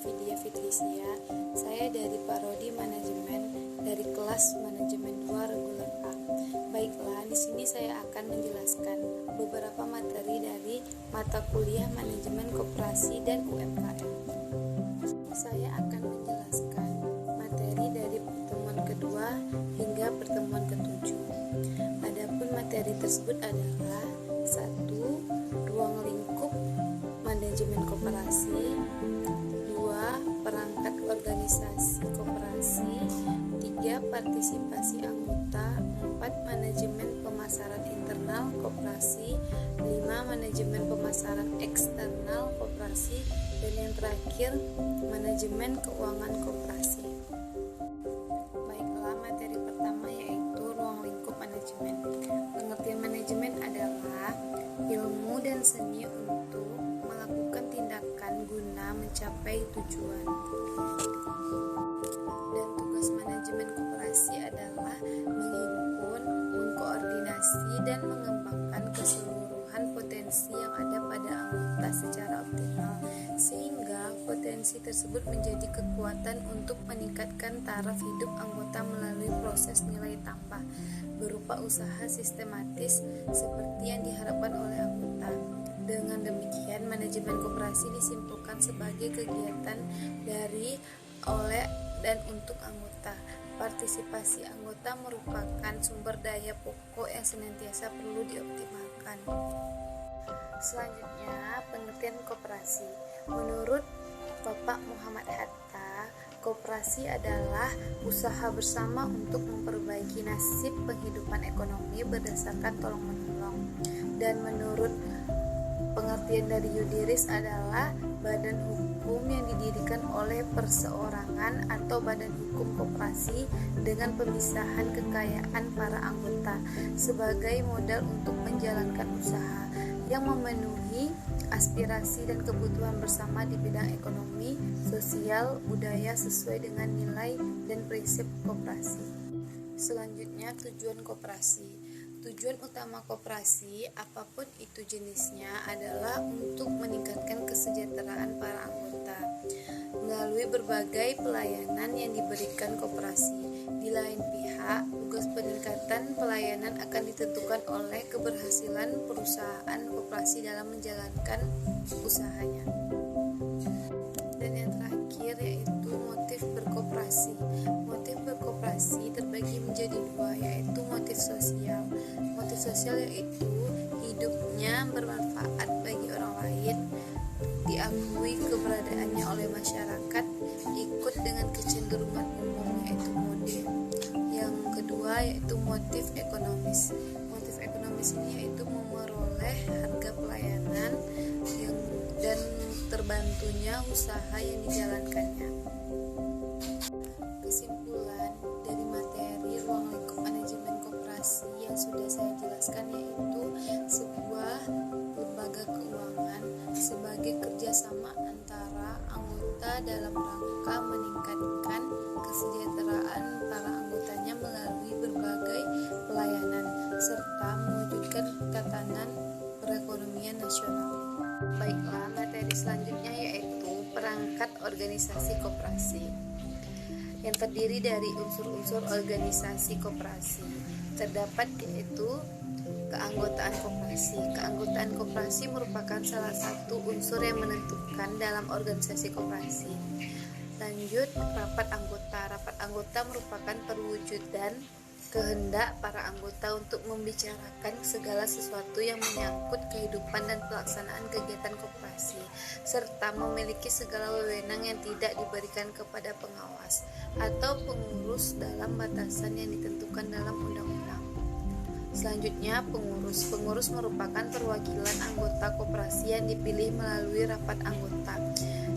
Vidya Fitrisia. Saya dari Prodi Manajemen dari kelas Manajemen 2 Reguler A. Baiklah, di sini saya akan menjelaskan beberapa materi dari mata kuliah Manajemen Koperasi dan UMKM. Saya akan menjelaskan materi dari pertemuan kedua hingga pertemuan ketujuh. Adapun materi tersebut adalah 1. Ruang lingkup manajemen koperasi, 2. Perangkat organisasi koperasi, 3. Partisipasi anggota, 4. Manajemen pemasaran internal koperasi, 5. Manajemen pemasaran eksternal koperasi, dan yang terakhir manajemen keuangan koperasi. Baiklah, materi pertama yaitu ruang lingkup manajemen. Pengertian manajemen adalah ilmu dan seni untuk melakukan tindakan guna mencapai tujuan. Dan tugas manajemen koperasi adalah menghimpun, mengkoordinasi, dan mengembangkan keseluruhan potensi yang ada pada anggota secara optimal, sehingga potensi tersebut menjadi kekuatan untuk meningkatkan taraf hidup anggota melalui proses nilai tambah berupa usaha sistematis seperti yang diharapkan oleh anggota. Dengan demikian, manajemen koperasi disimpulkan sebagai kegiatan dari, oleh, dan untuk anggota. Partisipasi anggota merupakan sumber daya pokok yang senantiasa perlu dioptimalkan. Selanjutnya, pengertian koperasi. Menurut Bapak Muhammad Hatta, koperasi adalah usaha bersama untuk memperbaiki nasib penghidupan ekonomi berdasarkan tolong-menolong. Dan menurut pengertian dari Yudiris adalah badan hukum yang didirikan oleh perseorangan atau badan hukum koperasi dengan pemisahan kekayaan para anggota sebagai modal untuk menjalankan usaha yang memenuhi aspirasi dan kebutuhan bersama di bidang ekonomi, sosial, budaya sesuai dengan nilai dan prinsip koperasi. Selanjutnya, tujuan koperasi. Tujuan utama koperasi, apapun itu jenisnya, adalah untuk meningkatkan kesejahteraan para anggota melalui berbagai pelayanan yang diberikan koperasi. Di lain pihak, tugas peningkatan pelayanan akan ditentukan oleh keberhasilan perusahaan koperasi dalam menjalankan usahanya. Dan yang terakhir yaitu motif berkoperasi. Motif berkoperasi terbagi menjadi dua, yaitu motif sosial. Motif sosial yaitu hidupnya bermanfaat bagi orang lain, diakui keberadaannya oleh masyarakat, ikut dengan kecenderungan umum yaitu mode. Yang kedua yaitu motif ekonomis. Motif ekonomis ini yaitu memperoleh harga pelayanan dan terbantunya usaha yang dijalankannya. Kesimpulan dari materi ruang lingkup manajemen koperasi yang sudah saya jelaskan yaitu sebuah lembaga keuangan sebagai kerjasama antara anggota dalam rangka meningkatkan kesejahteraan para anggotanya melalui berbagai pelayanan serta mewujudkan tatanan perekonomian nasional. Baiklah, materi selanjutnya yaitu perangkat organisasi koperasi yang terdiri dari unsur-unsur organisasi koperasi. Terdapat yaitu keanggotaan koperasi. Keanggotaan koperasi merupakan salah satu unsur yang menentukan dalam organisasi koperasi. Lanjut, rapat anggota. Rapat anggota merupakan perwujudan kehendak para anggota untuk membicarakan segala sesuatu yang menyangkut kehidupan dan pelaksanaan kegiatan koperasi, serta memiliki segala wewenang yang tidak diberikan kepada pengawas atau pengurus dalam batasan yang ditentukan dalam undang-undang. Selanjutnya, pengurus. Pengurus merupakan perwakilan anggota koperasi yang dipilih melalui rapat anggota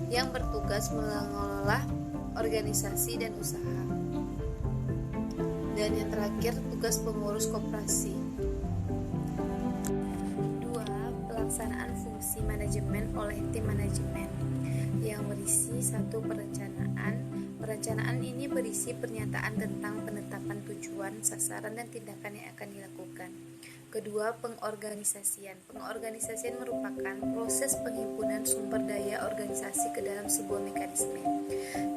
yang bertugas mengelola organisasi dan usaha. Dan yang terakhir, tugas pengurus koperasi. 2. Pelaksanaan fungsi manajemen oleh tim manajemen yang berisi 1. Perencanaan. Perencanaan ini berisi pernyataan tentang penetapan tujuan, sasaran, dan tindakan yang akan dilakukan. Kedua, pengorganisasian. Pengorganisasian merupakan proses penghimpunan sumber daya organisasi ke dalam sebuah mekanisme.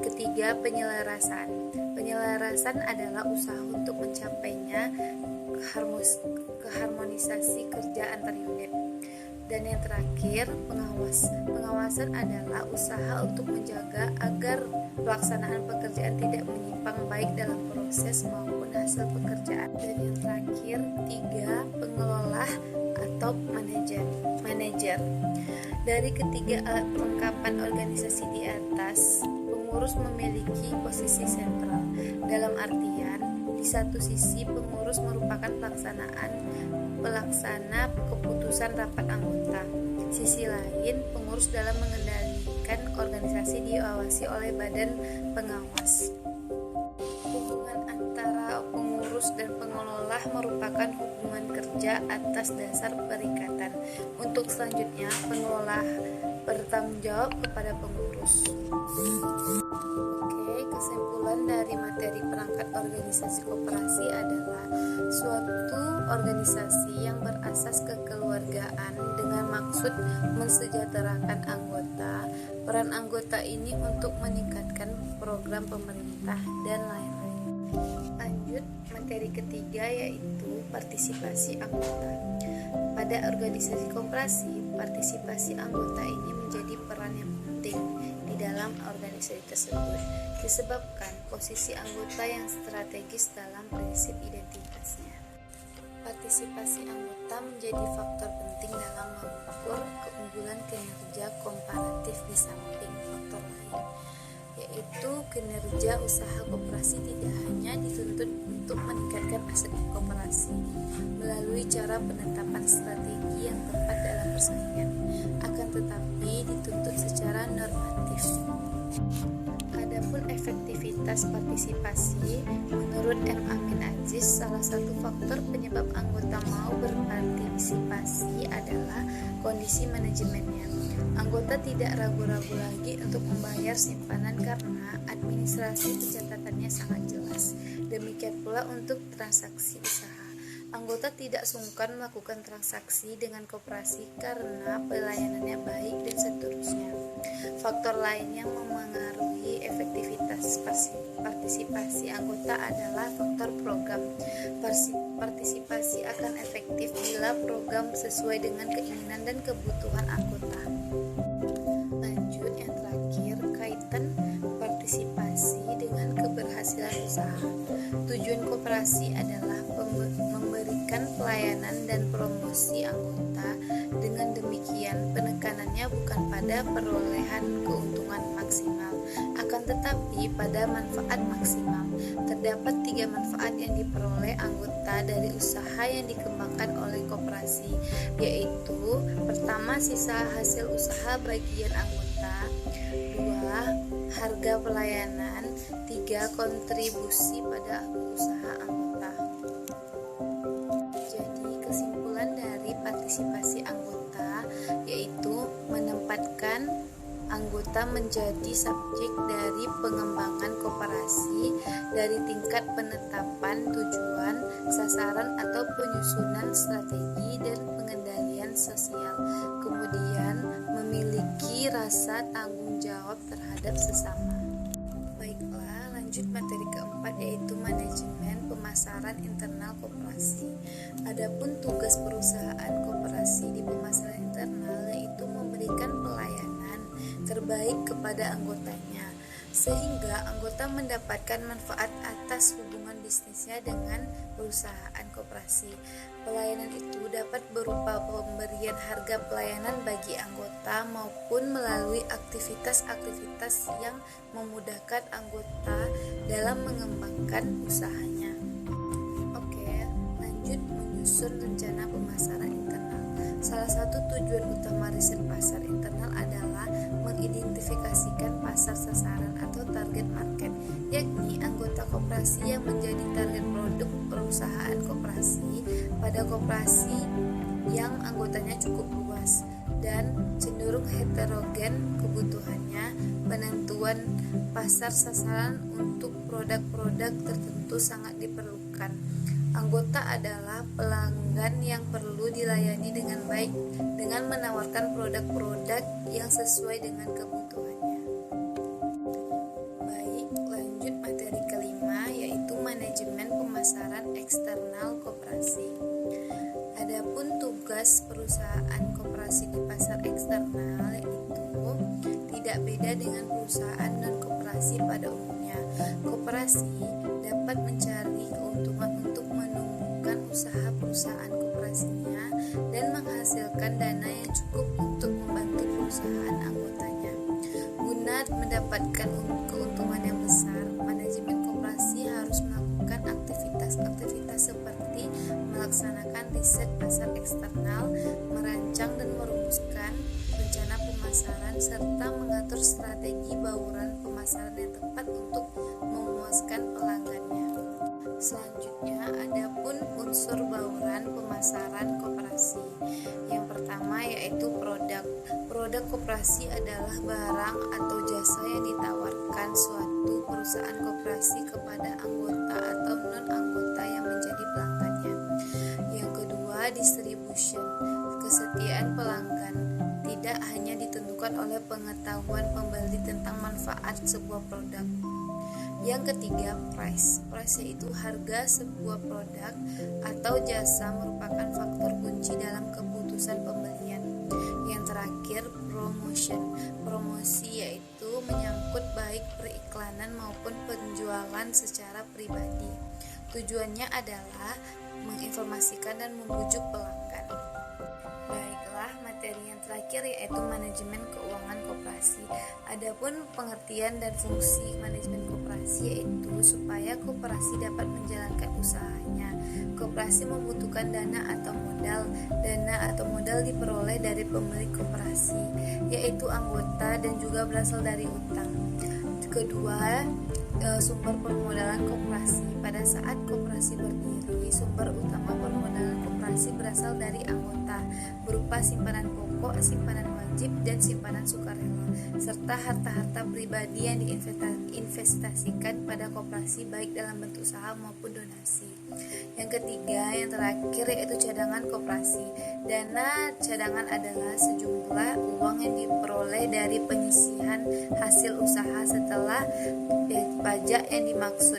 Ketiga, penyelarasan. Penyelarasan adalah usaha untuk mencapainya keharmonisasi kerja antar unit. Dan yang terakhir, pengawasan adalah usaha untuk menjaga agar pelaksanaan pekerjaan tidak menyimpang baik dalam proses maupun hasil pekerjaan. Dan yang terakhir, 3, pengelola atau manajer. Dari ketiga alat pelengkapan organisasi di atas, pengurus memiliki posisi sentral. Dalam artian, di satu sisi pengurus merupakan pelaksana keputusan rapat anggota. Sisi lain, pengurus dalam mengendalikan organisasi diawasi oleh badan pengawas. Hubungan antara pengurus dan pengelola merupakan hubungan kerja atas dasar perikatan. Untuk selanjutnya, pengelola bertanggung jawab kepada pengurus. Oke, kesimpulan dari materi perangkat organisasi koperasi adalah suatu organisasi yang berasas kekeluargaan dengan maksud mensejahterakan anggota. Peran anggota ini untuk meningkatkan program pemerintah dan lain-lain. Lanjut, materi ketiga yaitu partisipasi anggota. Pada organisasi koperasi, partisipasi anggota ini menjadi peran yang penting di dalam organisasi tersebut, disebabkan posisi anggota yang strategis dalam prinsip identitasnya. Partisipasi anggota menjadi faktor penting dalam mengukur keunggulan kinerja komparatif di samping faktor lain, yaitu kinerja usaha koperasi tidak hanya dituntut untuk meningkatkan aset koperasi melalui cara penetapan strategi yang tepat dalam persaingan, akan tetapi dituntut secara normatif. Adapun efektivitas partisipasi, menurut M. Amin Aziz, salah satu faktor penyebab anggota mau berpartisipasi adalah kondisi manajemennya. Anggota tidak ragu-ragu lagi untuk membayar simpanan karena administrasi pencatatannya sangat jelas. Demikian pula untuk transaksi usaha. Anggota tidak sungkan melakukan transaksi dengan koperasi karena pelayanannya baik dan seterusnya. Faktor lain yang memengaruhi efektivitas partisipasi anggota adalah faktor program. Partisipasi akan efektif bila program sesuai dengan keinginan dan kebutuhan anggota. Lanjut, yang terakhir, kaitan partisipasi dengan keberhasilan usaha. Tujuan koperasi adalah memberikan pelayanan dan promosi anggota. Dengan demikian, penekanannya bukan pada perolehan keuntungan maksimal, akan tetapi pada manfaat maksimal. Terdapat 3 manfaat yang diperoleh anggota dari usaha yang dikembangkan oleh koperasi, yaitu pertama, sisa hasil usaha bagian anggota, 2, harga pelayanan, 3, kontribusi pada usaha anggota. Jadi kesimpulan dari partisipasi anggota yaitu menempatkan anggota menjadi subjek dari pengembangan koperasi dari tingkat penetapan tujuan, sasaran atau penyusunan strategi dan pengendalian sosial. Kemudian memiliki rasa tanggung jawab terhadap sesama. Baiklah, lanjut materi keempat yaitu manajemen pemasaran internal koperasi. Adapun tugas perusahaan koperasi di pemasaran internal yaitu memberikan pelayanan terbaik kepada anggotanya sehingga anggota mendapatkan manfaat atas hubungan bisnisnya dengan perusahaan koperasi. Pelayanan itu dapat berupa pemberian harga pelayanan bagi anggota maupun melalui aktivitas-aktivitas yang memudahkan anggota dalam mengembangkan usahanya. Oke, lanjut menyusun rencana pemasaran internal. Salah satu tujuan utama riset pasar internal adalah mengidentifikasikan pasar sasaran atau target market, yakni anggota koperasi yang menjadi target produk perusahaan koperasi pada koperasi yang anggotanya cukup luas dan cenderung heterogen kebutuhannya. Penentuan pasar sasaran untuk produk-produk tertentu sangat diperlukan. Anggota adalah pelanggan yang perlu dilayani dengan baik dengan menawarkan produk-produk yang sesuai dengan kebutuhannya. Baik, lanjut materi kelima, yaitu manajemen pemasaran eksternal koperasi. Adapun tugas perusahaan koperasi di pasar eksternal yaitu tidak beda dengan perusahaan non koperasi pada umumnya. Koperasi dapat mencari keuntungan untuk menumbuhkan usaha perusahaan koperasinya dan menghasilkan dana yang cukup untuk membantu perusahaan anggotanya. Guna mendapatkan keuntungan yang besar, manajemen koperasi harus melakukan aktivitas-aktivitas seperti melaksanakan riset pasar eksternal, merancang dan merumuskan rencana pemasaran, serta mengatur strategi bauran pemasaran yang tepat untuk memuaskan pelanggannya. Selanjutnya, adapun unsur bauran pemasaran koperasi. Yang pertama yaitu produk. Produk koperasi adalah barang atau jasa yang ditawarkan suatu perusahaan koperasi kepada anggota atau non-anggota yang menjadi pelanggannya. Yang kedua, distribution. Kesetiaan pelanggan tidak hanya ditentukan oleh pengetahuan pembeli tentang manfaat sebuah produk. Yang ketiga, price. Price yaitu harga sebuah produk atau jasa merupakan faktor kunci dalam keputusan pembelian. Yang terakhir, promotion. Promosi yaitu menyangkut baik periklanan maupun penjualan secara pribadi. Tujuannya adalah menginformasikan dan membujuk pelanggan. Baiklah, materi yang terakhir yaitu manajemen keuangan koperasi. Adapun pengertian dan fungsi manajemen koperasi yaitu supaya koperasi dapat menjalankan usahanya. Koperasi membutuhkan dana atau modal. Dana atau modal diperoleh dari pemilik koperasi, yaitu anggota dan juga berasal dari utang. Kedua, sumber permodalan koperasi. Pada saat koperasi berdiri, sumber utama permodalan koperasi berasal dari anggota, berupa simpanan pokok, simpanan wajib, dan simpanan sukarela, serta harta-harta pribadi yang diinvestasikan pada koperasi baik dalam bentuk saham maupun donasi. Yang ketiga, yang terakhir yaitu cadangan koperasi. Dana cadangan adalah sejumlah uang yang diperoleh dari penyisihan hasil usaha setelah pajak yang dimaksud.